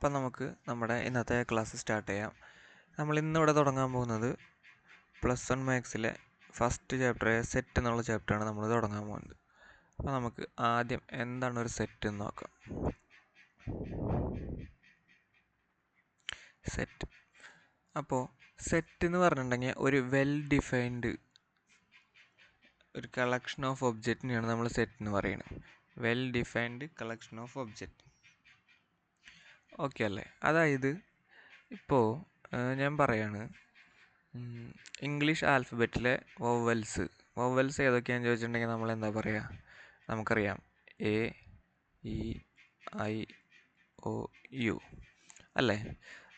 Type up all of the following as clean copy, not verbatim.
അപ്പം നമുക്ക് നമ്മുടെ ഇന്നത്തെ ക്ലാസ് സ്റ്റാർട്ട് ചെയ്യാം. നമ്മൾ ഇന്നിവിടെ തുടങ്ങാൻ പോകുന്നത് +1 മാത്സിലെ ഫസ്റ്റ് ചാപ്റ്ററായ സെറ്റ് എന്നുള്ള ചാപ്റ്ററാണ് നമ്മൾ തുടങ്ങാൻ പോകുന്നത്. അപ്പോൾ നമുക്ക് ആദ്യം എന്താണ് ഒരു സെറ്റ് എന്ന് നോക്കാം. സെറ്റ്, അപ്പോൾ സെറ്റ് എന്ന് പറഞ്ഞിട്ടുണ്ടെങ്കിൽ ഒരു വെൽ ഡിഫൈൻഡ് ഒരു കളക്ഷൻ ഓഫ് ഒബ്ജക്റ്റിനെയാണ് നമ്മൾ സെറ്റ് എന്ന് പറയുന്നത്. Well defined collection of object. Okay അല്ലേ? അതായത് ഇപ്പോൾ ഞാൻ പറയാണ്, ഇംഗ്ലീഷ് ആൽഫബറ്റിലെ വവൽസ് ഏതൊക്കെയാണെന്ന് ചോദിച്ചിട്ടുണ്ടെങ്കിൽ നമ്മൾ എന്താ പറയുക? നമുക്കറിയാം A, E, I, O, U അല്ലേ?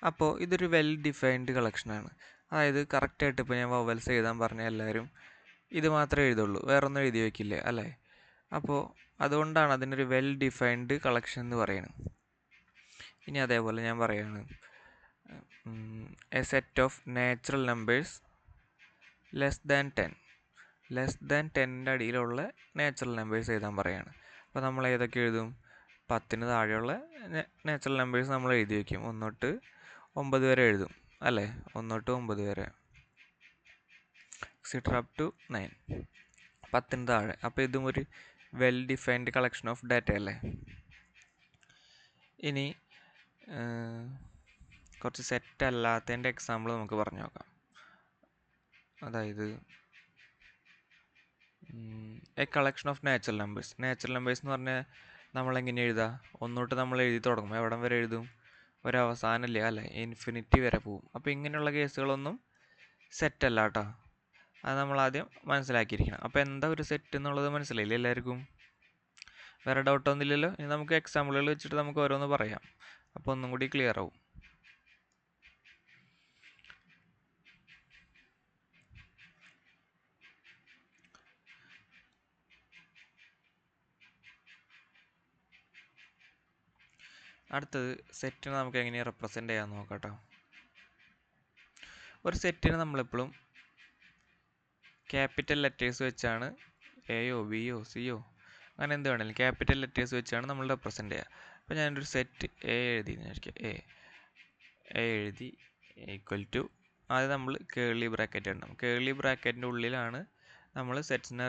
അപ്പോൾ ഇതൊരു വെൽ ഡിഫൈൻഡ് കളക്ഷനാണ്. അതായത് കറക്റ്റായിട്ട് ഇപ്പോൾ ഞാൻ വവൽസ് എഴുതാൻ പറഞ്ഞാൽ എല്ലാവരും ഇത് മാത്രമേ എഴുതുള്ളൂ, വേറൊന്നും എഴുതി വയ്ക്കില്ല അല്ലേ? അപ്പോൾ അതുകൊണ്ടാണ് അതിനൊരു വെൽ ഡിഫൈൻഡ് കളക്ഷൻ എന്ന് പറയുന്നത്. ഇനി അതേപോലെ ഞാൻ പറയുകയാണ്, a set of natural numbers less than 10ൻ്റെ അടിയിലുള്ള നാച്ചുറൽ നമ്പേഴ്സ് എഴുതാൻ പറയുകയാണ്. അപ്പോൾ നമ്മൾ ഏതൊക്കെ എഴുതും? 10ന് താഴെയുള്ള നാച്ചുറൽ നമ്പേഴ്സ് നമ്മൾ എഴുതി വയ്ക്കും. 1 തൊട്ട് 9 വരെ എഴുതും അല്ലേ? 1 തൊട്ട് 9 വരെ, എക്സെട്ര അപ് ടു 9, 10ന് താഴെ. അപ്പോൾ ഇതും ഒരു well defined collection of data അല്ലേ? ഇനി കുറച്ച് സെറ്റ് അല്ലാത്തതിൻ്റെ എക്സാമ്പിൾ നമുക്ക് പറഞ്ഞു നോക്കാം. അതായത് A collection of natural numbers എന്ന് പറഞ്ഞാൽ നമ്മളെങ്ങനെ എഴുതുക? 1 തൊട്ട് നമ്മൾ എഴുതി തുടങ്ങും. എവിടം വരെ എഴുതും? ഒരവസാനമില്ല അല്ലേ? ഇൻഫിനിറ്റി വരെ പോവും. അപ്പോൾ ഇങ്ങനെയുള്ള കേസുകളൊന്നും സെറ്റ് അല്ല കേട്ടോ. അത് നമ്മൾ ആദ്യം മനസ്സിലാക്കിയിരിക്കണം. അപ്പോൾ എന്താ ഒരു സെറ്റ് എന്നുള്ളത് മനസ്സിലായില്ലേ എല്ലാവർക്കും? വേറെ ഡൗട്ടൊന്നുമില്ലല്ലോ? ഇനി നമുക്ക് എക്സാമ്പിളുകൾ വെച്ചിട്ട് നമുക്ക് ഓരോന്ന് പറയാം. അപ്പോൾ ഒന്നും കൂടി ക്ലിയർ ആവും. അടുത്തത് സെറ്റിനെ നമുക്ക് എങ്ങനെയാണ് റെപ്രസെൻ്റ് ചെയ്യാമെന്ന് നോക്കാം കേട്ടോ. ഒരു നമ്മളെപ്പോഴും ക്യാപിറ്റൽ ലെറ്റേഴ്സ് വെച്ചാണ്, എയോ ബിയോ സിയോ അങ്ങനെ എന്ത് വേണമെങ്കിലും ക്യാപിറ്റൽ ലെറ്റേഴ്സ് വെച്ചാണ് നമ്മൾ റെപ്രസെൻ്റ് ചെയ്യുക. അപ്പോൾ ഞാനൊരു സെറ്റ് എ എഴുതി വിചാരിക്കുക. എ എഴുതി ഈക്വൽ ടു, ആദ്യം നമ്മൾ കേർലി ബ്രാക്കറ്റ് ഇടണം. കേർലി ബ്രാക്കറ്റിൻ്റെ ഉള്ളിലാണ് നമ്മൾ സെറ്റ്സിനെ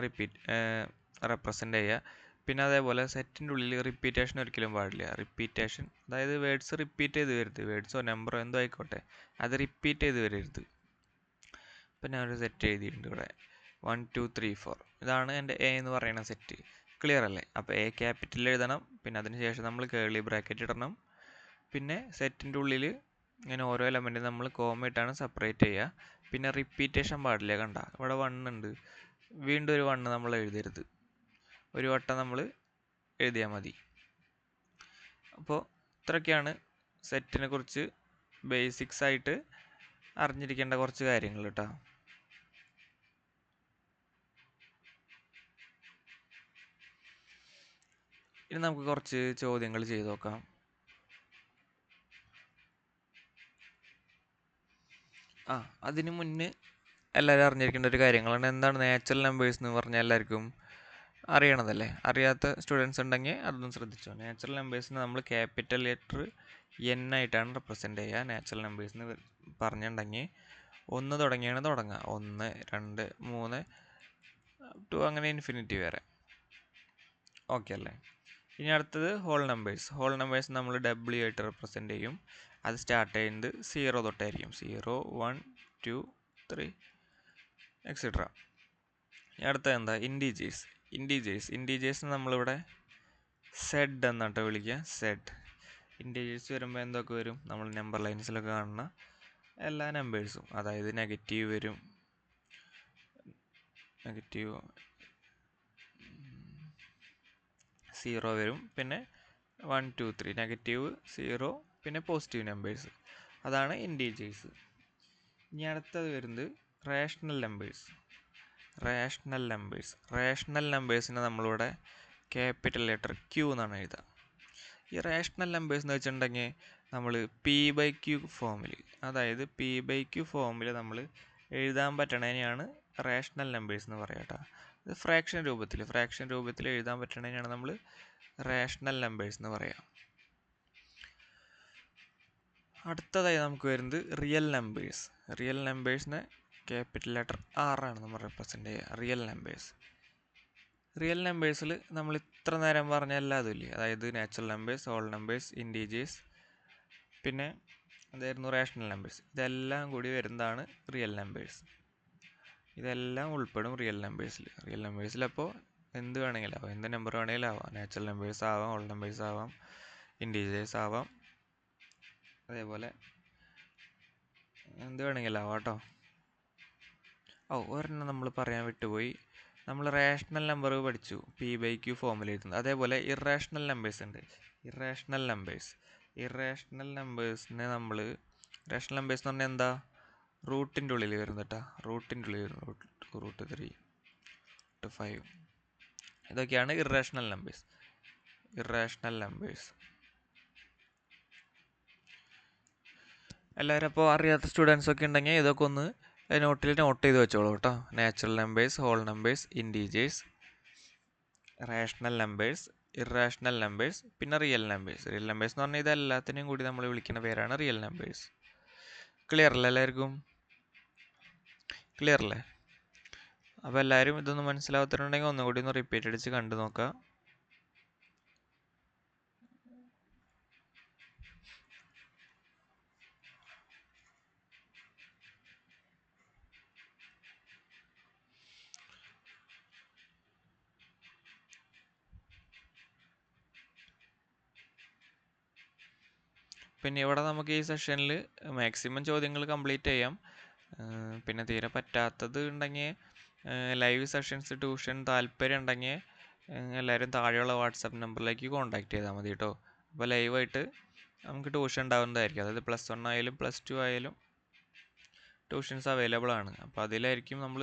റെപ്രസെൻ്റ് ചെയ്യുക. പിന്നെ അതേപോലെ സെറ്റിൻ്റെ ഉള്ളിൽ റിപ്പീറ്റേഷൻ ഒരിക്കലും പാടില്ല. റിപ്പീറ്റേഷൻ അതായത് വേർഡ്സ് റിപ്പീറ്റ് ചെയ്ത് വരരുത്. വേർഡ്സോ നമ്പറോ എന്തോ ആയിക്കോട്ടെ, അത് റിപ്പീറ്റ് ചെയ്ത് വരരുത്. ഇപ്പം ഞാനൊരു സെറ്റ് എഴുതിയിട്ടുണ്ട് ഇവിടെ, 1 2 3 4. ഇതാണ് എൻ്റെ എ എന്ന് പറയുന്ന സെറ്റ്. ക്ലിയർ അല്ലേ? അപ്പോൾ എ ക്യാപിറ്റൽ എഴുതണം, പിന്നെ അതിന് ശേഷം നമ്മൾ കേർലി ബ്രാക്കറ്റ് ഇടണം. പിന്നെ സെറ്റിൻ്റെ ഉള്ളിൽ ഇങ്ങനെ ഓരോ എലമെൻറ്റ് നമ്മൾ കോമ ഇട്ടാണ് സെപ്പറേറ്റ് ചെയ്യുക. പിന്നെ റിപ്പീറ്റേഷൻ പാടില്ല. കണ്ട ഇവിടെ 1 ഉണ്ട്, വീണ്ടും ഒരു 1 നമ്മൾ എഴുതരുത്. ഒരു വട്ടം നമ്മൾ എഴുതിയാൽ മതി. അപ്പോൾ ഇത്രയൊക്കെയാണ് സെറ്റിനെ കുറിച്ച് ബേസിക്സ് ആയിട്ട് അറിഞ്ഞിരിക്കേണ്ട കുറച്ച് കാര്യങ്ങൾ കേട്ടോ. ഇനി നമുക്ക് കുറച്ച് ചോദ്യങ്ങൾ ചെയ്ത് നോക്കാം. അതിന് മുന്നേ എല്ലാവരും അറിഞ്ഞിരിക്കേണ്ട ഒരു കാര്യങ്ങളാണ്. എന്താണ് നാച്ചുറൽ നമ്പേഴ്സ് എന്ന് പറഞ്ഞാൽ എല്ലാവർക്കും അറിയണതല്ലേ? അറിയാത്ത സ്റ്റുഡൻസ് ഉണ്ടെങ്കിൽ അതൊന്നും ശ്രദ്ധിച്ചോ. നാച്ചുറൽ നമ്പേഴ്സിന് നമ്മൾ ക്യാപിറ്റൽ ലെറ്റർ N ആയിട്ടാണ് റെപ്രസെൻ്റ് ചെയ്യുക. നാച്ചുറൽ നമ്പേഴ്സ് എന്ന് പറഞ്ഞിട്ടുണ്ടെങ്കിൽ 1 തുടങ്ങിയാണ് തുടങ്ങുക. 1 2 3 ടു അങ്ങനെ ഇൻഫിനിറ്റി വരെ. ഓക്കെ അല്ലേ? ഇനി അടുത്തത് ഹോൾ നമ്പേഴ്സ് നമ്മൾ W ആയിട്ട് റെപ്രസെൻ്റ് ചെയ്യും. അത് സ്റ്റാർട്ട് ചെയ്യുന്നത് 0 തൊട്ടായിരിക്കും. 0 1 2 3 എക്സെട്ര. അടുത്തത് എന്താ? ഇൻറ്റീജേഴ്സ് നമ്മളിവിടെ സെഡ് എന്നാട്ടോ വിളിക്കുക. സെഡ് ഇൻറ്റീജേഴ്സ് വരുമ്പോൾ എന്തൊക്കെ വരും? നമ്മൾ നമ്പർ ലൈൻസിലൊക്കെ കാണുന്ന എല്ലാ നമ്പേഴ്സും, അതായത് നെഗറ്റീവ് വരും, നെഗറ്റീവ് 0 വരും, പിന്നെ 1 2 3 നെഗറ്റീവ് 0, പിന്നെ പോസിറ്റീവ് നമ്പേഴ്സ്. അതാണ് ഇൻറ്റീജേഴ്സ്. ഇനി അടുത്തത് വരുന്നത് റേഷണൽ നമ്പേഴ്സിനെ നമ്മളിവിടെ ക്യാപിറ്റൽ ലെറ്റർ Q എന്നാണ് എഴുതുക. ഈ റേഷണൽ നമ്പേഴ്സ് എന്ന് വെച്ചിട്ടുണ്ടെങ്കിൽ നമ്മൾ P/Q ഫോമിൽ, അതായത് P/Q ഫോമിൽ നമ്മൾ എഴുതാൻ പറ്റണതിനെയാണ് റേഷണൽ നമ്പേഴ്സ് എന്ന് പറയുക കേട്ടോ. ഇത് ഫ്രാക്ഷൻ രൂപത്തിൽ എഴുതാൻ പറ്റണതിനാണ് നമ്മൾ റേഷണൽ നമ്പേഴ്സ് എന്ന് പറയുക. അടുത്തതായി നമുക്ക് വരുന്നത് റിയൽ നമ്പേഴ്സ്. റിയൽ നമ്പേഴ്സിനെ ക്യാപിറ്റൽ ലെറ്റർ R ആണ് നമ്മൾ റെപ്രസെൻ്റ് ചെയ്യുക. Real numbers. റിയൽ നമ്പേഴ്സിൽ നമ്മൾ ഇത്ര നേരം പറഞ്ഞ എല്ലാതും ഇല്ലേ, അതായത് natural numbers, whole numbers, integers, പിന്നെ അതായിരുന്നു റേഷണൽ നമ്പേഴ്സ്. ഇതെല്ലാം കൂടി വരുന്നതാണ് റിയൽ നമ്പേഴ്സ്. ഇതെല്ലാം ഉൾപ്പെടും റിയൽ നമ്പേഴ്സിൽ. റിയൽ നമ്പേഴ്സിൽ അപ്പോൾ എന്ത് വേണമെങ്കിലും ആവാം, എന്ത് നമ്പർ വേണമെങ്കിലും ആവാം. നാച്ചുറൽ നമ്പേഴ്സ് ആവാം, ഹോൾ നമ്പേഴ്സ് ആവാം, ഇൻറ്റീജേഴ്സ് ആവാം, അതേപോലെ എന്ത് വേണമെങ്കിലും ആവാം കേട്ടോ. ഒരെണ്ണം നമ്മൾ പറയാൻ വിട്ടുപോയി. നമ്മൾ റേഷണൽ നമ്പർ പഠിച്ചു, P/Q ഫോമിൽ എഴുതുന്നത്. അതേപോലെ ഇറേഷണൽ നമ്പേഴ്സ് ഉണ്ട്. ഇറേഷണൽ നമ്പേഴ്സിനെ നമ്മൾ റേഷണൽ നമ്പേഴ്സ് എന്ന് പറഞ്ഞാൽ എന്താ, റൂട്ടിൻ്റെ ഉള്ളിൽ വരുന്നത് കേട്ടോ. റൂട്ടിൻ്റെ ഉള്ളിൽ വരുന്നത് √3, √5, ഇതൊക്കെയാണ് ഇറേഷണൽ നമ്പേഴ്സ്. എല്ലാവരും അപ്പോൾ അറിയാത്ത സ്റ്റുഡൻസ് ഒക്കെ ഉണ്ടെങ്കിൽ ഇതൊക്കെ ഒന്ന് നോട്ട് ചെയ്ത് വെച്ചോളൂ കേട്ടോ. Natural numbers, whole numbers, integers, rational numbers, irrational numbers, പിന്നെ റിയൽ നമ്പേഴ്സ്. റിയൽ നമ്പേഴ്സ് എന്ന് പറഞ്ഞാൽ ഇതെല്ലാത്തിനെയും കൂടി നമ്മൾ വിളിക്കുന്ന പേരാണ് റിയൽ നമ്പേഴ്സ്. ക്ലിയർ അല്ലേ എല്ലാവർക്കും? ക്ലിയർ അല്ലേ? അപ്പോൾ എല്ലാവരും ഇതൊന്നും മനസ്സിലാവാത്തവരുണ്ടെങ്കിൽ ഒന്നുകൂടി ഒന്ന് റിപ്പീറ്റ് അടിച്ച് കണ്ടു നോക്കുക. പിന്നെ ഇവിടെ നമുക്ക് ഈ സെഷനിൽ മാക്സിമം ചോദ്യങ്ങൾ കംപ്ലീറ്റ് ചെയ്യാം. പിന്നെ തീരെ പറ്റാത്തത് ഉണ്ടെങ്കിൽ ലൈവ് സെഷൻസ് ട്യൂഷൻ താല്പര്യം ഉണ്ടെങ്കിൽ എല്ലാവരും താഴെയുള്ള വാട്സപ്പ് നമ്പറിലേക്ക് കോൺടാക്ട് ചെയ്താൽ മതി കേട്ടോ. അപ്പോൾ ലൈവായിട്ട് നമുക്ക് ട്യൂഷൻ ഉണ്ടാവുന്നതായിരിക്കും. അതായത് +1 ആയാലും +2 ആയാലും ട്യൂഷൻസ് അവൈലബിൾ ആണ്. അപ്പോൾ അതിലായിരിക്കും നമ്മൾ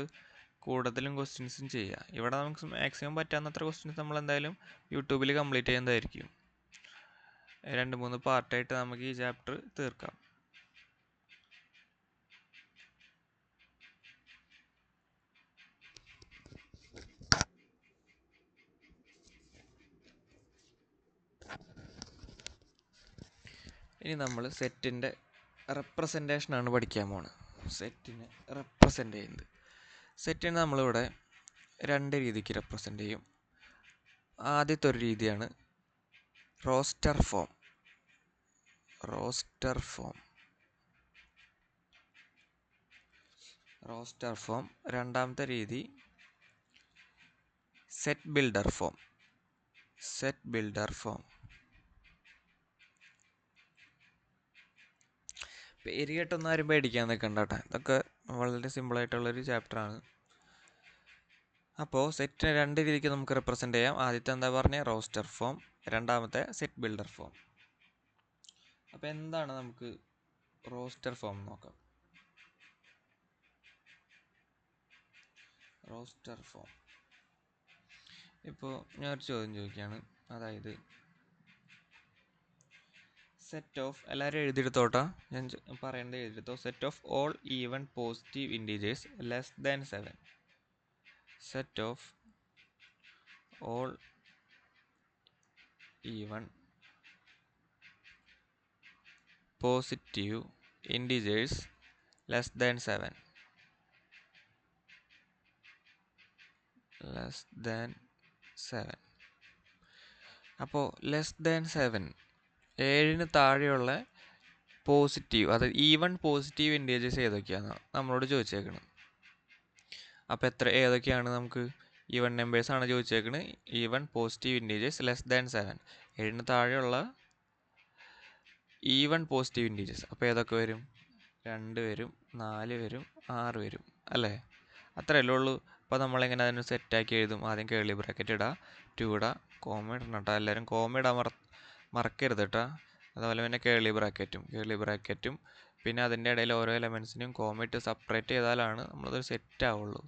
കൂടുതലും ക്വസ്റ്റ്യൻസും ചെയ്യുക. ഇവിടെ നമുക്ക് മാക്സിമം പറ്റാവുന്നത്ര ക്വസ്റ്റ്യൻസ് നമ്മൾ എന്തായാലും യൂട്യൂബിൽ കംപ്ലീറ്റ് ചെയ്യുന്നതായിരിക്കും. 2-3 പാർട്ടായിട്ട് നമുക്ക് ഈ ചാപ്റ്റർ തീർക്കാം. ഇനി നമ്മൾ സെറ്റിൻ്റെ റെപ്രസെൻറ്റേഷനാണ് പഠിക്കാൻ പോകുന്നത്. സെറ്റിനെ റെപ്രസെൻ്റ് ചെയ്യുന്നത്. സെറ്റിനെ നമ്മളിവിടെ 2 രീതിക്ക് റെപ്രസെൻ്റ് ചെയ്യും. ആദ്യത്തെ ഒരു രീതിയാണ് റോസ്റ്റർ ഫോം. രണ്ടാമത്തെ രീതി സെറ്റ് ബിൽഡർ ഫോം. പേര് കേട്ടൊന്നും ആരും പേടിക്കാൻ നിൽക്കണ്ട കേട്ടോ. ഇതൊക്കെ വളരെ സിമ്പിളായിട്ടുള്ളൊരു ചാപ്റ്ററാണ്. അപ്പോൾ സെറ്റിനെ 2 രീതിക്ക് നമുക്ക് റെപ്രസെൻ്റ് ചെയ്യാം. ആദ്യത്തെ എന്താ പറഞ്ഞാൽ റോസ്റ്റർ ഫോം, രണ്ടാമത്തെ സെറ്റ് ബിൽഡർ ഫോം. അപ്പോൾ എന്താണ് നമുക്ക് റോസ്റ്റർ ഫോം നോക്കാം. റോസ്റ്റർ ഫോം ഇപ്പോൾ ഞാനൊരു ചോദ്യം ചോദിക്കുകയാണ്. അതായത് സെറ്റ് ഓഫ്, എല്ലാവരും എഴുതിയെടുത്തോട്ടാ, ഞാൻ പറയേണ്ടത് എഴുതിയെടുത്തോ. Set of all even positive integers <7. Set of all even positive integers <7. അപ്പോൾ <7, 7 താഴെയുള്ള പോസിറ്റീവ്, അതായത് ഈവൻ പോസിറ്റീവ് ഇൻറ്റീജേഴ്സ് ഏതൊക്കെയാണ് നമ്മളോട് ചോദിച്ചേക്കുന്നത്. അപ്പോൾ ഏതൊക്കെയാണ് നമുക്ക് ഈവൻ നമ്പേഴ്സ് ആണ് ചോദിച്ചേക്കുന്നത്. ഈവൻ പോസിറ്റീവ് ഇൻറ്റീജേഴ്സ് <7, 7 താഴെയുള്ള ഈവൻ പോസിറ്റീവ് ഇൻറ്റീജേഴ്സ്. അപ്പോൾ ഏതൊക്കെ വരും? 2 വരും, 4 വരും, 6 വരും അല്ലേ? അത്രയല്ലേ ഉള്ളൂ. അപ്പോൾ നമ്മളെങ്ങനെ അതിന് സെറ്റാക്കി എഴുതും? ആദ്യം കേർലി ബ്രാക്കറ്റ് ഇടുക, 2 ഇടുക, കോമ ഇടണം കേട്ടോ. എല്ലാവരും കോമ ഇടാൻ മറക്കരുത് കേട്ടോ. അതുപോലെ പിന്നെ കേർലി ബ്രാക്കറ്റും പിന്നെ അതിൻ്റെ ഇടയിൽ ഓരോ എലമെൻസിനും കോമ ഇട്ട് സെപ്പറേറ്റ് ചെയ്താലാണ് നമ്മളതൊരു സെറ്റ് ആവുള്ളൂ.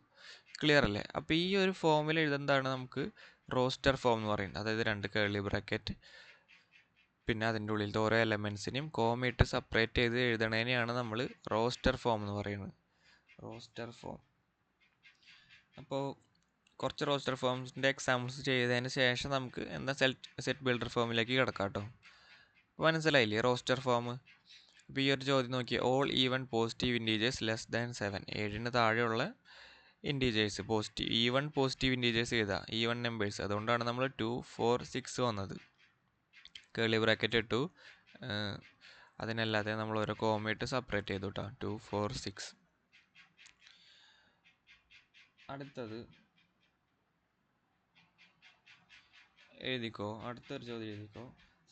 ക്ലിയർ അല്ലേ? അപ്പോൾ ഈ ഒരു ഫോമിൽ എഴുതുന്നതാണ് നമുക്ക് റോസ്റ്റർ ഫോം എന്ന് പറയുന്നത്. അതായത് 2 കേർലി ബ്രാക്കറ്റ് പിന്നെ അതിൻ്റെ ഉള്ളിലത്തെ ഓരോ എലമെൻസിനെയും കോമ ഇട്ട് സെപ്പറേറ്റ് ചെയ്ത് എഴുതണേനെയാണ് നമ്മൾ റോസ്റ്റർ ഫോം എന്ന് പറയുന്നത്. Roster form. അപ്പോൾ കുറച്ച് റോസ്റ്റർ ഫോംസിൻ്റെ എക്സാമ്പിൾസ് ചെയ്തതിന് ശേഷം നമുക്ക് എന്താ സെറ്റ് ബിൽഡർ ഫോമിലേക്ക് കിടക്കാം കേട്ടോ. മനസ്സിലായില്ലേ റോസ്റ്റർ ഫോം? അപ്പോൾ ഈ ഒരു ചോദ്യം നോക്കി, all even positive integers less than 7, 7ന് താഴെയുള്ള integers positive even positive integers ചെയ്താൽ ഈവൺ നമ്പേഴ്സ്, അതുകൊണ്ടാണ് നമ്മൾ 2 4 6 വന്നത്. കേളി ബ്രാക്കറ്റ് ഇട്ടു, അതിനല്ലാതെ നമ്മൾ ഓരോ കോമയിട്ട് സെപ്പറേറ്റ് ചെയ്തു കേട്ടോ. 2 4 6. അടുത്തത് എഴുതിക്കോ, അടുത്തൊരു ചോദ്യം എഴുതിക്കോ.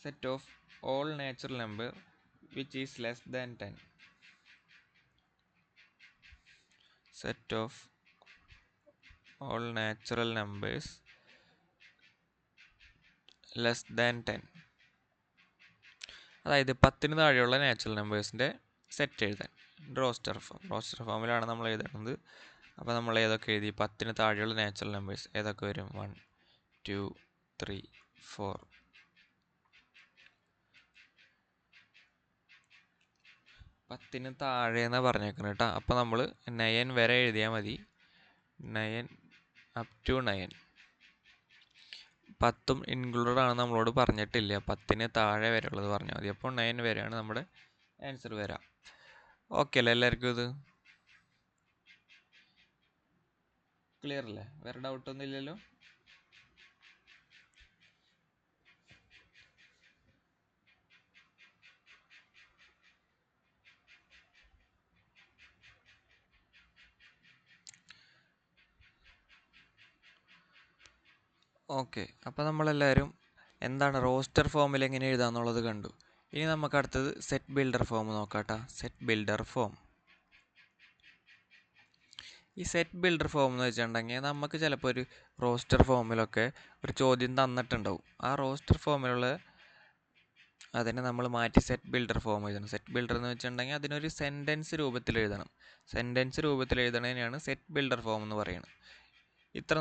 Set of all natural number which is less than 10. Set of all natural numbers less than 10. അതായത് 10ന് താഴെയുള്ള നാച്ചുറൽ നമ്പേഴ്സിൻ്റെ സെറ്റ് എഴുതാൻ റോസ്റ്റർ ഫോമിലാണ് നമ്മൾ എഴുതുന്നത്. അപ്പോൾ നമ്മൾ ഏതൊക്കെ എഴുതി? 10ന് താഴെയുള്ള നാച്ചുറൽ നമ്പേഴ്സ് ഏതൊക്കെ വരും? 1 2 3 4. 10ന് താഴെ എന്നാണ് പറഞ്ഞേക്കുന്നത് കേട്ടോ. അപ്പോൾ നമ്മൾ 9 വരെ എഴുതിയാൽ മതി. 9 up to 9. 10ഉം ഇൻക്ലൂഡഡ് ആണ് നമ്മളോട് പറഞ്ഞിട്ടില്ല. 10ന് താഴെ വരെ ഉള്ളത് പറഞ്ഞാൽ മതി. അപ്പോൾ 9 വരെയാണ് നമ്മുടെ ആൻസർ വരാം. ഓക്കെ അല്ലേ എല്ലാവർക്കും? ഇത് ക്ലിയർ അല്ലേ? വേറെ ഡൗട്ടൊന്നും ഇല്ലല്ലോ? ഓക്കെ, അപ്പോൾ നമ്മളെല്ലാവരും എന്താണ് റോസ്റ്റർ ഫോമിൽ എങ്ങനെ എഴുതാന്നുള്ളത് കണ്ടു. ഇനി നമുക്ക് അടുത്തത് സെറ്റ് ബിൽഡർ ഫോം നോക്കാട്ടോ. Set builder form. ഈ സെറ്റ് ബിൽഡർ ഫോം എന്ന് വെച്ചിട്ടുണ്ടെങ്കിൽ നമുക്ക് ചിലപ്പോൾ ഒരു റോസ്റ്റർ ഫോമിലൊക്കെ ഒരു ചോദ്യം തന്നിട്ടുണ്ടാവും. ആ റോസ്റ്റർ ഫോമിലുള്ള അതിനെ നമ്മൾ മാറ്റി സെറ്റ് ബിൽഡർ ഫോം എഴുതണം. സെറ്റ് ബിൽഡർ എന്ന് വെച്ചിട്ടുണ്ടെങ്കിൽ അതിനൊരു സെൻറ്റൻസ് രൂപത്തിൽ എഴുതണം. സെൻറ്റൻസ് രൂപത്തിൽ എഴുതണതിനാണ് സെറ്റ് ബിൽഡർ ഫോം എന്ന് പറയുന്നത്. ഇത്ര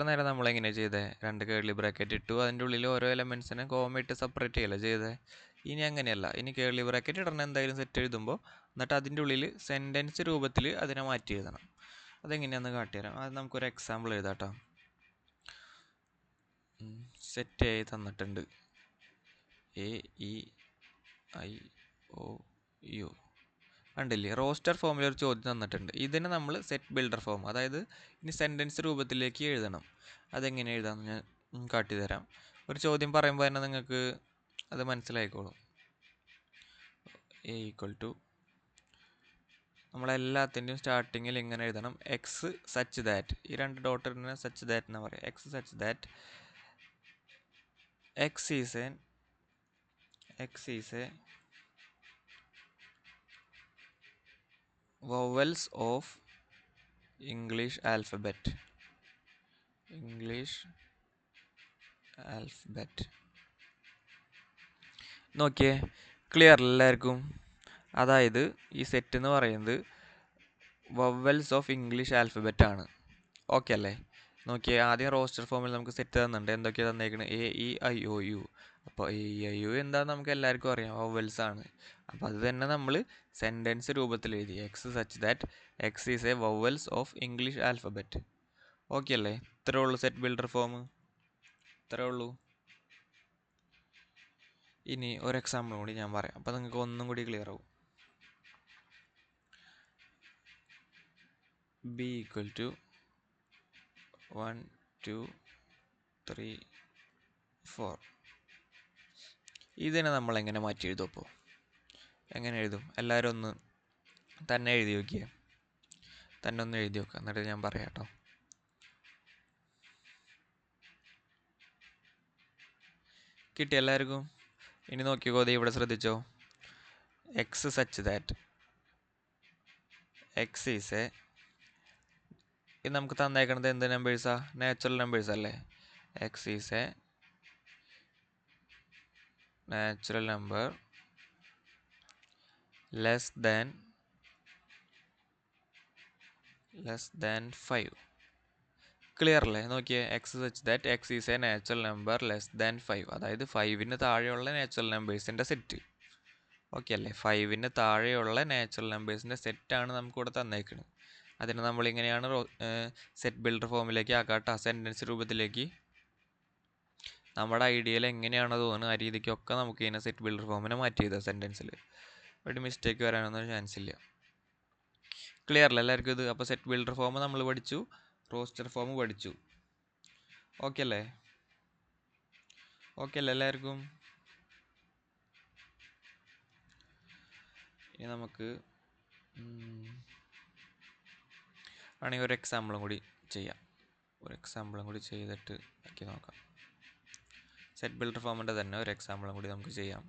നേരം നമ്മൾ എങ്ങനെയാണ് ചെയ്തത്? 2 കേർലി ബ്രാക്കറ്റ് ഇട്ടു, അതിൻ്റെ ഉള്ളിൽ ഓരോ എലമെൻസിനെ കോമ ഇട്ട് സെപ്പറേറ്റ് ചെയ്യല്ല ചെയ്തത്. ഇനി അങ്ങനെയല്ല. ഇനി കേർലി ബ്രാക്കറ്റ് ഇടണം എന്തായാലും സെറ്റ് എഴുതുമ്പോൾ. എന്നിട്ട് അതിൻ്റെ ഉള്ളിൽ സെൻറ്റൻസ് രൂപത്തിൽ അതിനെ മാറ്റി എഴുതണം. അതെങ്ങനെയാണെന്ന് കാട്ടിത്തരാം. അത് നമുക്കൊരു എക്സാമ്പിൾ എഴുതാം കേട്ടോ. സെറ്റ് എ തന്നിട്ടുണ്ട്. AEIOU കണ്ടില്ലേ? റോസ്റ്റർ ഫോമിൽ ഒരു ചോദ്യം തന്നിട്ടുണ്ട്. ഇതിനെ നമ്മൾ സെറ്റ് ബിൽഡർ ഫോം, അതായത് ഇനി സെൻറ്റൻസ് രൂപത്തിലേക്ക് എഴുതണം. അതെങ്ങനെ എഴുതാമെന്ന് ഞാൻ കാട്ടിത്തരാം. ഒരു ചോദ്യം പറയുമ്പോൾ തന്നെ നിങ്ങൾക്ക് അത് മനസ്സിലായിക്കോളും. A = നമ്മളെല്ലാത്തിൻ്റെയും സ്റ്റാർട്ടിങ്ങിൽ ഇങ്ങനെ എഴുതണം. എക്സ് സച്ച് ദാറ്റ്, ഈ 2 ഡോട്ട് ഇടുന്ന സച്ച് ദാറ്റ് എന്നാ പറയുക. X such that X is A vowels of English alphabet. നോക്കിയേ, ക്ലിയർ എല്ലാവർക്കും? അതായത് ഈ സെറ്റ് എന്ന് പറയുന്നത് വവൽസ് ഓഫ് ഇംഗ്ലീഷ് ആൽഫബറ്റ് ആണ്. ഓക്കെ അല്ലേ? നോക്കിയേ, ആദ്യം റോസ്റ്റർ ഫോമിൽ നമുക്ക് സെറ്റ് തന്നിട്ടുണ്ട്. എന്തൊക്കെയാണ് തന്നേക്കുന്നത്? AEIOU. അപ്പോൾ AEIOU എന്താണെന്ന് നമുക്ക് എല്ലാവർക്കും അറിയാം, വവൽസ് ആണ്. അപ്പോൾ അത് തന്നെ നമ്മൾ സെൻറ്റൻസ് രൂപത്തിൽ എഴുതി. X such that X is A vowels of English alphabet. Okay അല്ലേ? ഇത്രേ ഉള്ളൂ സെറ്റ് ബിൽഡർ ഫോം. ഇത്രേ ഉള്ളൂ. ഇനി ഒരു എക്സാമ്പിൾ കൂടി ഞാൻ പറയാം, അപ്പോൾ നിങ്ങൾക്ക് ഒന്നും കൂടി ക്ലിയർ ആവും. B = 1 2 3 4. ഇതിനെ നമ്മൾ എങ്ങനെ മാറ്റി എഴുതും? അപ്പോൾ എങ്ങനെ എഴുതും? എല്ലാവരും ഒന്ന് തന്നെ എഴുതി നോക്കിയേ. തന്നെ ഒന്ന് എഴുതി നോക്കുക, എന്നിട്ട് ഞാൻ പറയാം കേട്ടോ. കിട്ടി എല്ലാവർക്കും? ഇനി നോക്കിക്കോ, ഇവിടെ ശ്രദ്ധിച്ചോ. X such that X is A, ഇത് നമുക്ക് തന്നേക്കണത് എന്ത് നമ്പേഴ്സാ? നാച്ചുറൽ നമ്പേഴ്സ് അല്ലേ? X is A natural number less than 5. Clear അല്ലേ? നോക്കിയേ, X such that X is A natural number less than 5, അതായത് 5ന് താഴെയുള്ള നാച്ചുറൽ നമ്പേഴ്സിൻ്റെ സെറ്റ്. ഓക്കെ അല്ലേ? 5ന് താഴെയുള്ള നാച്ചുറൽ നമ്പേഴ്സിൻ്റെ സെറ്റാണ് നമുക്കിവിടെ തന്നേക്കുന്നത്. അതിന് നമ്മളിങ്ങനെയാണ് സെറ്റ് ബിൽഡർ ഫോമിലേക്ക് ആക്കാട്ടോ, സെൻറ്റൻസ് രൂപത്തിലേക്ക്. നമ്മുടെ ഐഡിയയിൽ എങ്ങനെയാണോ തോന്നുന്നത് ആ രീതിക്കൊക്കെ നമുക്ക് ഇതിനെ സെറ്റ് ബിൽഡർ ഫോമിനെ മാറ്റി ചെയ്താൽ സെൻറ്റൻസിൽ. ഒരു മിസ്റ്റേക്ക് വരാനൊന്നും ചാൻസ് ഇല്ല. ക്ലിയർ അല്ല എല്ലാവർക്കും ഇത്? അപ്പോൾ സെറ്റ് ബിൽഡർ ഫോം നമ്മൾ പഠിച്ചു, റോസ്റ്റർ ഫോം പഠിച്ചു. ഓക്കെ അല്ലേ? ഓക്കെ അല്ലേ എല്ലാവർക്കും? ഇനി നമുക്ക് ആണെങ്കിൽ ഒരു എക്സാമ്പിളും കൂടി ചെയ്യാം. ഒരു എക്സാമ്പിളും കൂടി ചെയ്തിട്ട് ആക്കി നോക്കാം. സെറ്റ് ബിൽഡർ ഫോമിൻ്റെ തന്നെ ഒരു എക്സാമ്പിളും കൂടി നമുക്ക് ചെയ്യാം.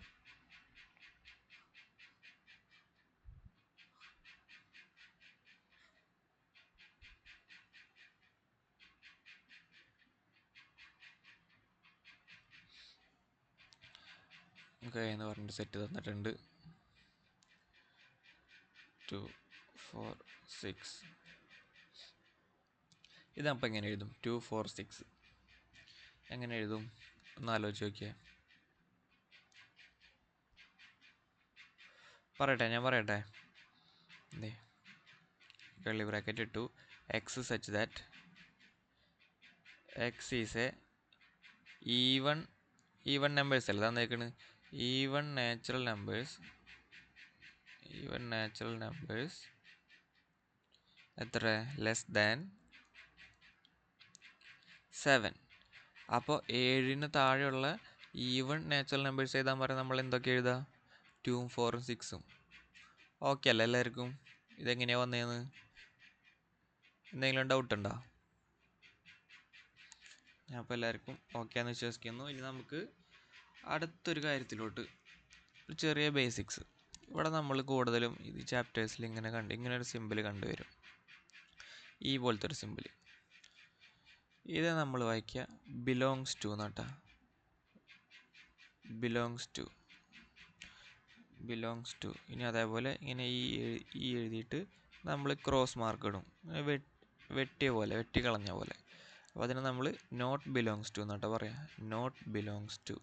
ഓക്കെ എന്ന് പറഞ്ഞിട്ട് സെറ്റ് തന്നിട്ടുണ്ട് 2 4 6. ഇതപ്പോൾ എങ്ങനെ എഴുതും? 2 4 6 എങ്ങനെ എഴുതും ഒന്ന് ആലോചിച്ച് നോക്കിയേ. ഞാൻ പറയട്ടെ. കർലി ബ്രാക്കറ്റ് ഇട്ടു, X such that X is A even numbers അല്ല തന്നേക്കണ്. ഈവൺ നാച്ചുറൽ നമ്പേഴ്സ് എത്ര? Less than 7. അപ്പോൾ 7ന് താഴെയുള്ള ഈവൺ നാച്ചുറൽ നമ്പേഴ്സ് എഴുതാൻ പറയാൻ നമ്മൾ എന്തൊക്കെ എഴുതുക? 2ഉം 4ഉം 6ഉം. ഓക്കെ അല്ല എല്ലാവർക്കും? ഇതെങ്ങനെയാണ് വന്നതെന്ന് എന്തെങ്കിലും ഡൗട്ട് ഉണ്ടോ? ഞാൻ അപ്പോൾ എല്ലാവർക്കും ഓക്കെ ആണെന്ന് വിശ്വസിക്കുന്നു. ഇനി നമുക്ക് അടുത്തൊരു കാര്യത്തിലോട്ട്, ഒരു ചെറിയ ബേസിക്സ്. ഇവിടെ നമ്മൾ കൂടുതലും ഇത് ചാപ്റ്റേഴ്സിൽ ഇങ്ങനെ ഒരു സിമ്പിൾ കണ്ടുവരും, ഈ പോലത്തെ ഒരു സിമ്പിൾ. ഇത് നമ്മൾ വായിക്കുക ബിലോങ്സ് ടു എന്നാട്ടാ. Belongs to. ഇനി അതേപോലെ ഇങ്ങനെ ഈ എഴുതിയിട്ട് നമ്മൾ ക്രോസ് മാർക്ക് ഇടും, വെട്ടി കളഞ്ഞ പോലെ. അപ്പോൾ അതിന് നമ്മൾ നോട്ട് ബിലോങ്സ് ടു എന്നാട്ടാ പറയാം. Not belongs to.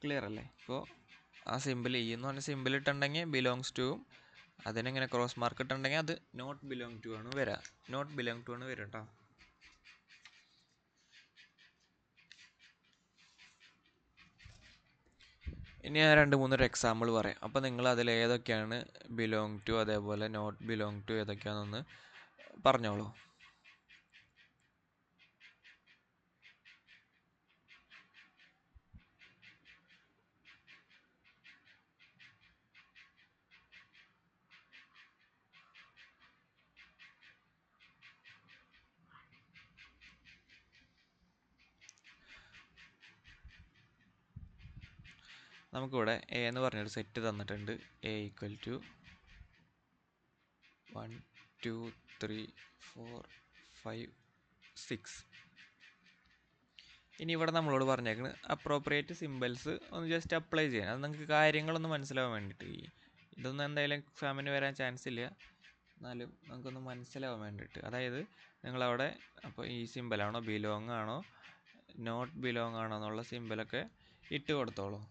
ക്ലിയർ അല്ലേ? ഇപ്പോൾ ആ സിമ്പിൾ എന്ന് പറഞ്ഞ സിമ്പിൾ ഇട്ടുണ്ടെങ്കിൽ ബിലോങ്സ് ടുവും, അതിനെങ്ങനെ ക്രോസ് മാർക്ക് ഇട്ടുണ്ടെങ്കിൽ അത് നോട്ട് ബിലോങ് ടു ആണ് വരിക. കേട്ടോ. ഇനി ഞാൻ 2-3 എക്സാമ്പിൾ പറയാം. അപ്പോൾ നിങ്ങൾ അതിൽ ഏതൊക്കെയാണ് ബിലോങ് ടു, അതേപോലെ നോട്ട് ബിലോങ് ടു ഏതൊക്കെയാണെന്ന് പറഞ്ഞോളൂ. നമുക്കിവിടെ എ എന്ന് പറഞ്ഞൊരു സെറ്റ് തന്നിട്ടുണ്ട്. A equal to 1 2 3 4 5 6. ഇനി ഇവിടെ നമ്മളോട് പറഞ്ഞേക്കുന്നത് അപ്രോപ്രിയേറ്റ് സിമ്പിൾസ് ഒന്ന് ജസ്റ്റ് അപ്ലൈ ചെയ്യാൻ. അത് നിങ്ങൾക്ക് കാര്യങ്ങളൊന്ന് മനസ്സിലാവാൻ വേണ്ടിയിട്ട്. ഇതൊന്നും എന്തായാലും എക്സാമിന് വരാൻ ചാൻസ് ഇല്ല, എന്നാലും നമുക്കൊന്ന് മനസ്സിലാവാൻ വേണ്ടിയിട്ട്. അതായത് നിങ്ങളവിടെ അപ്പോൾ ഈ സിമ്പിളാണോ, ബിലോങ് ആണോ, നോട്ട് ബിലോങ് ആണോ എന്നുള്ള സിമ്പിളൊക്കെ ഇട്ട് കൊടുത്തോളൂ.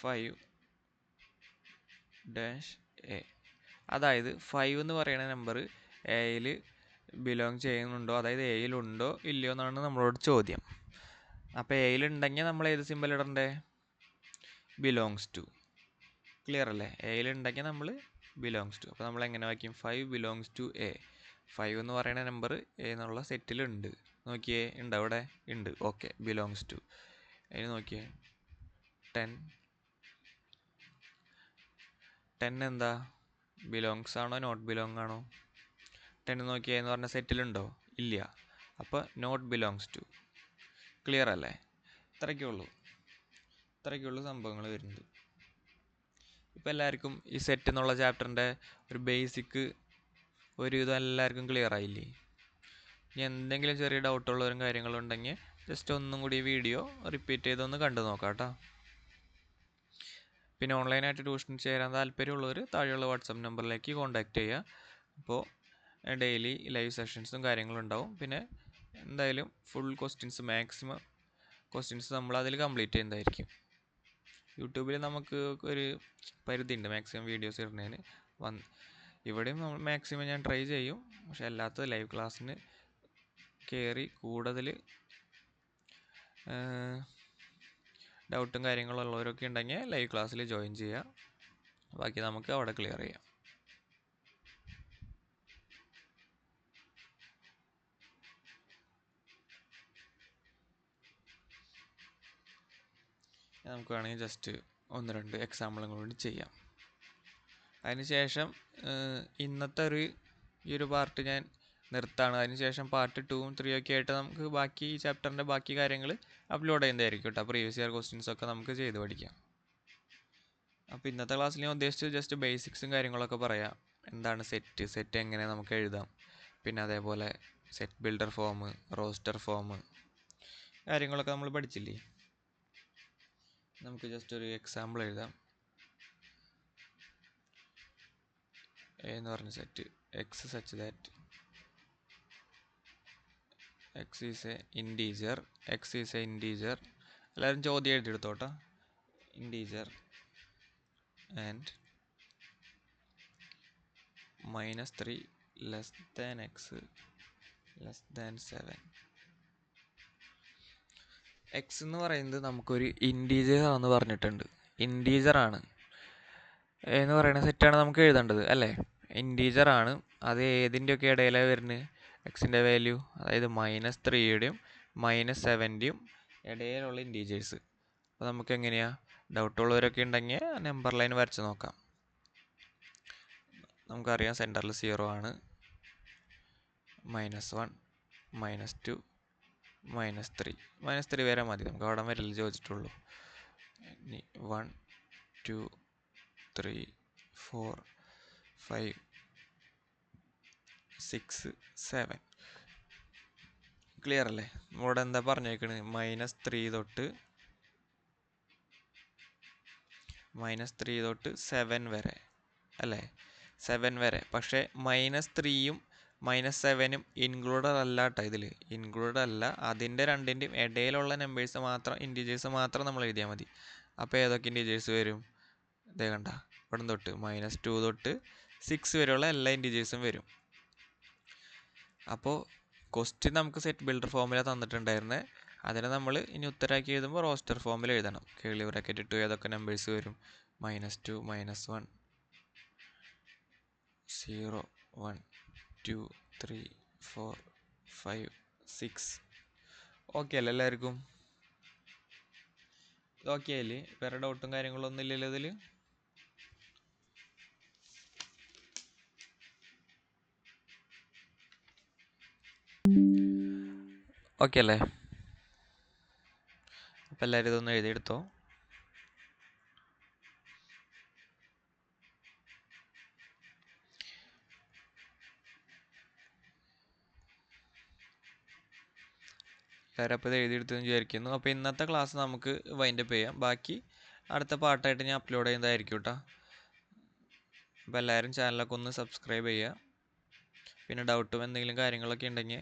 5 - എ, അതായത് 5 എന്ന് പറയുന്ന നമ്പർ എയിൽ ബിലോങ് ചെയ്യുന്നുണ്ടോ, അതായത് എയിലുണ്ടോ ഇല്ലയോ എന്നാണ് നമ്മളോട് ചോദ്യം. അപ്പോൾ എയിലുണ്ടെങ്കിൽ നമ്മൾ ഏത് സിമ്പിൾ ഇടണ്ടേ? Belongs to. ക്ലിയർ അല്ലേ? എയിലുണ്ടെങ്കിൽ നമ്മൾ ബിലോങ്സ് ടു. അപ്പോൾ നമ്മൾ എങ്ങനെ വായിക്കും? 5 ബിലോങ്സ് ടു എ. 5 എന്ന് പറയുന്ന നമ്പർ എ എന്നുള്ള സെറ്റിലുണ്ട്. നോക്കിയേ, ഉണ്ട് അവിടെ ഉണ്ട്. Okay, belongs to. അതിന് നോക്കിയേ 10 എന്താ? ബിലോങ്സ് ആണോ നോട്ട് ബിലോങ് ആണോ? 10 നോക്കിയേ എന്ന് പറഞ്ഞ സെറ്റിലുണ്ടോ? ഇല്ല. അപ്പോൾ നോട്ട് ബിലോങ്സ് ടു. ക്ലിയർ അല്ലേ? ഇത്രയ്ക്കുള്ളൂ സംഭവങ്ങൾ വരുന്നത്. ഇപ്പോൾ എല്ലാവർക്കും ഈ സെറ്റ് എന്നുള്ള ചാപ്റ്ററിൻ്റെ ഒരു ബേസിക് ഇതും എല്ലാവർക്കും ക്ലിയർ ആയില്ലേ? ഇനി എന്തെങ്കിലും ചെറിയ ഡൗട്ടുള്ളവരും കാര്യങ്ങളുണ്ടെങ്കിൽ ജസ്റ്റ് ഒന്നും കൂടി ഈ വീഡിയോ റിപ്പീറ്റ് ചെയ്തൊന്ന് കണ്ടു നോക്കാം കേട്ടോ. പിന്നെ ഓൺലൈനായിട്ട് ട്യൂഷൻ ചേരാൻ താല്പര്യമുള്ളവർ താഴെയുള്ള വാട്സപ്പ് നമ്പറിലേക്ക് കോൺടാക്റ്റ് ചെയ്യുക. അപ്പോൾ ഡെയിലി ലൈവ് സെഷൻസും കാര്യങ്ങളും ഉണ്ടാവും. പിന്നെ എന്തായാലും ഫുൾ ക്വസ്റ്റ്യൻസ്, മാക്സിമം ക്വസ്റ്റ്യൻസ് നമ്മൾ അതിൽ കംപ്ലീറ്റ് ചെയ്യുന്നതായിരിക്കും. യൂട്യൂബിൽ നമുക്ക് ഒരു പരിധി ഉണ്ട് മാക്സിമം വീഡിയോസ് ഇടുന്നതിന്. ഇവിടെയും മാക്സിമം ഞാൻ ട്രൈ ചെയ്യും, പക്ഷെ അല്ലാത്ത ലൈവ് ക്ലാസ്സിന് കയറി കൂടുതൽ ഡൗട്ടും കാര്യങ്ങളും ഉള്ളവരൊക്കെ ഉണ്ടെങ്കിൽ ലൈവ് ക്ലാസ്സിൽ ജോയിൻ ചെയ്യുക. ബാക്കി നമുക്ക് അവിടെ ക്ലിയർ ചെയ്യാം. നമുക്ക് വേണമെങ്കിൽ ജസ്റ്റ് 1-2 എക്സാമ്പിളും കൂടി ചെയ്യാം. അതിനുശേഷം ഇന്നത്തെ ഈ ഒരു പാർട്ട് ഞാൻ നിർത്താണ്. അതിനുശേഷം പാർട്ട് 2ഉം 3 ഒക്കെ ആയിട്ട് നമുക്ക് ബാക്കി ഈ ചാപ്റ്ററിൻ്റെ ബാക്കി കാര്യങ്ങൾ അപ്ലോഡ് ചെയ്യുന്നതായിരിക്കും കേട്ടോ. പ്രീവിയസ് ഇയർ ക്വസ്റ്റ്യൻസൊക്കെ നമുക്ക് ചെയ്ത് പഠിക്കാം. അപ്പോൾ ഇന്നത്തെ ക്ലാസ്സിൽ ഞാൻ ഉദ്ദേശിച്ചത് ജസ്റ്റ് ബേസിക്സും കാര്യങ്ങളൊക്കെ പറയാം. എന്താണ് സെറ്റ് എങ്ങനെ നമുക്ക് എഴുതാം, പിന്നെ അതേപോലെ set builder form, roster form കാര്യങ്ങളൊക്കെ നമ്മൾ പഠിച്ചില്ലേ. നമുക്ക് ജസ്റ്റ് ഒരു എക്സാമ്പിൾ എഴുതാം. എന്ന് പറഞ്ഞ set X such that X is a integer. എല്ലാവരും ചോദ്യം എഴുതിയെടുത്തോട്ടെ. Integer and -3 less than X less than 7. X എന്ന് പറയുന്നത് നമുക്കൊരു ഇൻറ്റീജർ ആണെന്ന് പറഞ്ഞിട്ടുണ്ട്. ഇൻറ്റീജർ ആണ് എന്ന് പറയുന്ന സെറ്റാണ് നമുക്ക് എഴുതേണ്ടത് അല്ലേ. ഇൻറ്റീജർ ആണ്, അത് ഏതിൻ്റെയൊക്കെ ഇടയിലാണ് വരുന്നത്, എക്സിൻ്റെ വാല്യൂ, അതായത് -3യുടെയും -7ൻ്റെയും ഇടയിലുള്ള ഇൻറ്റീജേഴ്സ്. അപ്പോൾ നമുക്ക് എങ്ങനെയാണ്, ഡൗട്ടുള്ളവരൊക്കെ ഉണ്ടെങ്കിൽ നമ്പർ ലൈൻ വരച്ച് നോക്കാം. നമുക്കറിയാം സെൻറ്ററിൽ 0 ആണ്, -1 -2 -3 വരെ മതി, നമുക്ക് അവിടെ വരൽ ചോദിച്ചിട്ടുള്ളൂ. 1 2 3 4 5 6 7. ക്ലിയർ അല്ലേ? ഇവിടെ എന്താ പറഞ്ഞേക്കണത്, -3 തൊട്ട് 7 വരെ അല്ലേ, 7 വരെ. പക്ഷേ -3യും -7ഉം ഇൻക്ലൂഡഡ് അല്ല കേട്ടോ. ഇതിൽ ഇൻക്ലൂഡഡ് അല്ല, അതിൻ്റെ രണ്ടിൻ്റെയും ഇടയിലുള്ള നമ്പേഴ്സ് മാത്രം, ഇൻറ്റീജേഴ്സ് മാത്രം നമ്മൾ എഴുതിയാൽ മതി. അപ്പോൾ ഏതൊക്കെ ഇൻറ്റീജേഴ്സ് വരും, ഇതേ കണ്ട, ഇവിടെ തൊട്ട് -2 തൊട്ട് 6 വരെയുള്ള എല്ലാ ഇൻറ്റീജേഴ്സും വരും. അപ്പോൾ ക്വസ്റ്റ്യൻ നമുക്ക് സെറ്റ് ബിൽഡർ ഫോമിലാണ് തന്നിട്ടുണ്ടായിരുന്നത്. അതിനെ നമ്മൾ ഇനി ഉത്തരമാക്കി എഴുതുമ്പോൾ റോസ്റ്റർ ഫോമിൽ എഴുതണം. കേളി ബ്രാക്കറ്റ് ഇട്ട് ഏതൊക്കെ നമ്പേഴ്സ് വരും, -2 -1 0 1 2 3 4 5 6. ഓക്കെ അല്ലേ എല്ലാവർക്കും? ഓക്കെ അല്ലേ? വേറെ ഡൗട്ടും കാര്യങ്ങളൊന്നും ഇല്ലല്ലോ ഇതിൽ? ഓക്കെ അല്ലേ? അപ്പം എല്ലാവരും ഇതൊന്ന് എഴുതിയെടുത്തോ. എല്ലാവരും അപ്പോൾ ഇത് എഴുതിയെടുത്തെന്ന് വിചാരിക്കുന്നു. അപ്പോൾ ഇന്നത്തെ ക്ലാസ് നമുക്ക് വൈൻഡപ്പ് ചെയ്യാം. ബാക്കി അടുത്ത പാർട്ടായിട്ട് ഞാൻ അപ്ലോഡ് ചെയ്യുന്നതായിരിക്കും കേട്ടോ. അപ്പോൾ എല്ലാവരും ചാനലൊക്കെ ഒന്ന് സബ്സ്ക്രൈബ് ചെയ്യുക. പിന്നെ ഡൗട്ടും എന്തെങ്കിലും കാര്യങ്ങളൊക്കെ ഉണ്ടെങ്കിൽ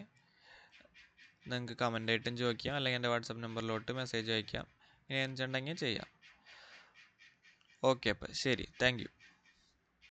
നിങ്ങൾക്ക് കമൻ്റായിട്ടും ചോദിക്കാം, അല്ലെങ്കിൽ എൻ്റെ വാട്സപ്പ് നമ്പറിലോട്ട് മെസ്സേജ് അയക്കാം. ഇനി എന്തുണ്ടെങ്കിൽ ചെയ്യാം. ഓക്കെ, അപ്പോൾ ശരി, താങ്ക് യു.